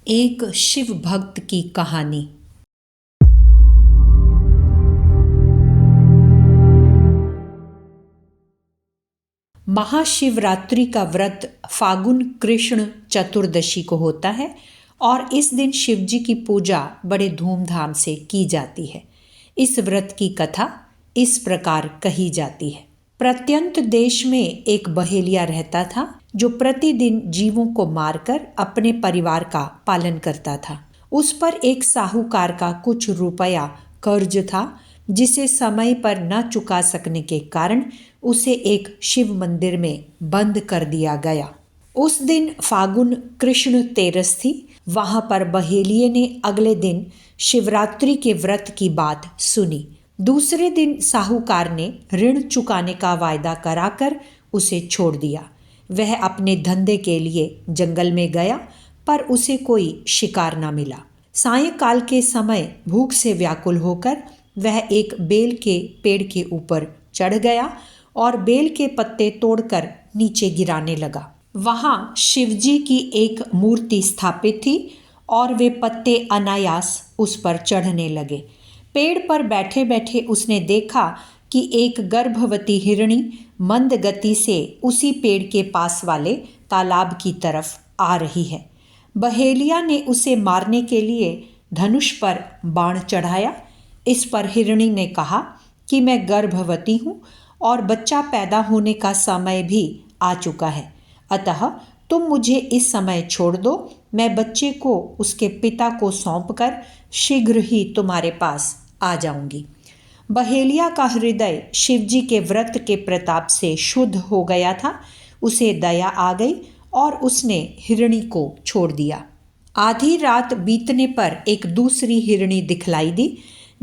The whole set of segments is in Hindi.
एक शिव भक्त की कहानी। महाशिवरात्रि का व्रत फागुन कृष्ण चतुर्दशी को होता है और इस दिन शिवजी की पूजा बड़े धूमधाम से की जाती है। इस व्रत की कथा इस प्रकार कही जाती है। प्रत्यंत देश में एक बहेलिया रहता था जो प्रतिदिन जीवों को मारकर अपने परिवार का पालन करता था। उस पर एक साहूकार का कुछ रुपया कर्ज था जिसे समय पर न चुका सकने के कारण उसे एक शिव मंदिर में बंद कर दिया गया। उस दिन फागुन कृष्ण तेरस थी। वहां पर बहेलिये ने अगले दिन शिवरात्रि के व्रत की बात सुनी। दूसरे दिन साहूकार ने ऋण चुकाने का वायदा कराकर उसे छोड़ दिया। वह अपने धंधे के लिए जंगल में गया पर उसे कोई शिकार न मिला। सायंकाल के समय भूख से व्याकुल होकर वह एक बेल के पेड़ के ऊपर चढ़ गया और बेल के पत्ते तोड़कर नीचे गिराने लगा। वहां शिवजी की एक मूर्ति स्थापित थी और वे पत्ते अनायास उस पर चढ़ने लगे। पेड़ पर बैठे बैठे उसने देखा कि एक गर्भवती हिरणी मंद गति से उसी पेड़ के पास वाले तालाब की तरफ आ रही है। बहेलिया ने उसे मारने के लिए धनुष पर बाण चढ़ाया। इस पर हिरणी ने कहा कि मैं गर्भवती हूँ और बच्चा पैदा होने का समय भी आ चुका है, अतः तुम मुझे इस समय छोड़ दो। मैं बच्चे को उसके पिता को सौंपकर शीघ्र ही तुम्हारे पास आ जाऊंगी। बहेलिया का हृदय शिवजी के व्रत के प्रताप से शुद्ध हो गया था। उसे दया आ गई और उसने हिरणी को छोड़ दिया। आधी रात बीतने पर एक दूसरी हिरणी दिखलाई दी।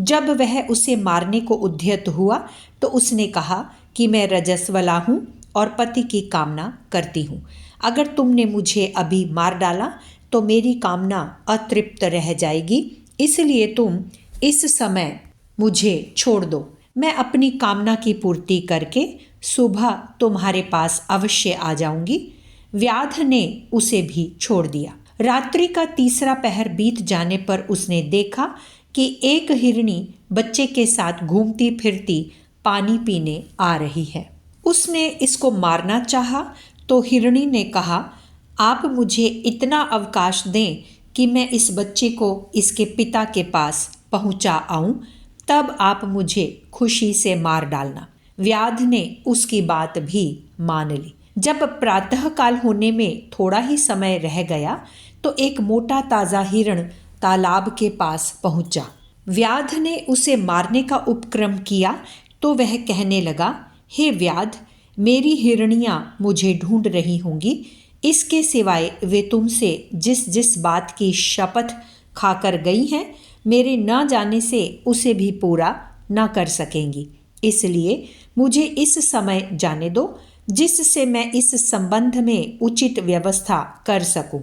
जब वह उसे मारने को उद्यत हुआ तो उसने कहा कि मैं रजस्वला हूँ और पति की कामना करती हूँ। अगर तुमने मुझे अभी मार डाला तो मेरी कामना अतृप्त रह जाएगी, इसलिए तुम इस समय मुझे छोड़ दो। मैं अपनी कामना की पूर्ति करके सुबह तुम्हारे पास अवश्य आ जाऊंगी। व्याध ने उसे भी छोड़ दिया। रात्रि का तीसरा पहर बीत जाने पर उसने देखा कि एक हिरणी बच्चे के साथ घूमती फिरती पानी पीने आ रही है। उसने इसको मारना चाहा तो हिरणी ने कहा, आप मुझे इतना अवकाश दें कि मैं इस बच्चे को इसके पिता के पास पहुंचा आऊं, तब आप मुझे खुशी से मार डालना। व्याध ने उसकी बात भी मान ली। जब प्रातःकाल होने में थोड़ा ही समय रह गया तो एक मोटा ताजा हिरण तालाब के पास पहुंचा। व्याध ने उसे मारने का उपक्रम किया तो वह कहने लगा, हे व्याध, मेरी हिरणियां मुझे ढूंढ रही होंगी। इसके सिवाय वे तुमसे जिस जिस बात की शपथ खाकर गई हैं, मेरे न जाने से उसे भी पूरा न कर सकेंगी। इसलिए मुझे इस समय जाने दो जिससे मैं इस संबंध में उचित व्यवस्था कर सकूं।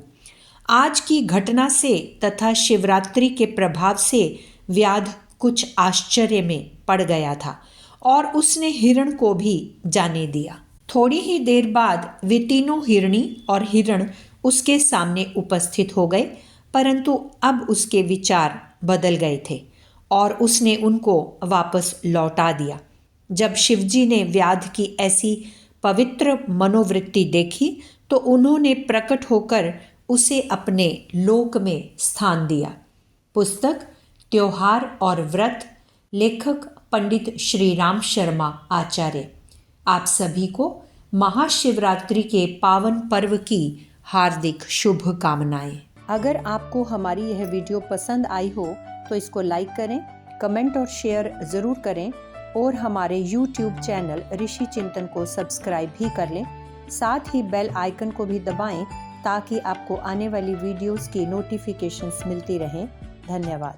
आज की घटना से तथा शिवरात्रि के प्रभाव से व्याध कुछ आश्चर्य में पड़ गया था और उसने हिरण को भी जाने दिया। थोड़ी ही देर बाद वे तीनों हिरणी और हिरण उसके सामने उपस्थित हो गए, परंतु अब उसके विचार बदल गए थे और उसने उनको वापस लौटा दिया। जब शिवजी ने व्याध की ऐसी पवित्र मनोवृत्ति देखी तो उन्होंने प्रकट होकर उसे अपने लोक में स्थान दिया। पुस्तक त्योहार और व्रत, लेखक पंडित श्री राम शर्मा आचार्य। आप सभी को महाशिवरात्रि के पावन पर्व की हार्दिक शुभकामनाएं। अगर आपको हमारी यह वीडियो पसंद आई हो तो इसको लाइक करें, कमेंट और शेयर ज़रूर करें और हमारे YouTube चैनल ऋषि चिंतन को सब्सक्राइब भी कर लें। साथ ही बेल आइकन को भी दबाएं ताकि आपको आने वाली वीडियोस की नोटिफिकेशंस मिलती रहें। धन्यवाद।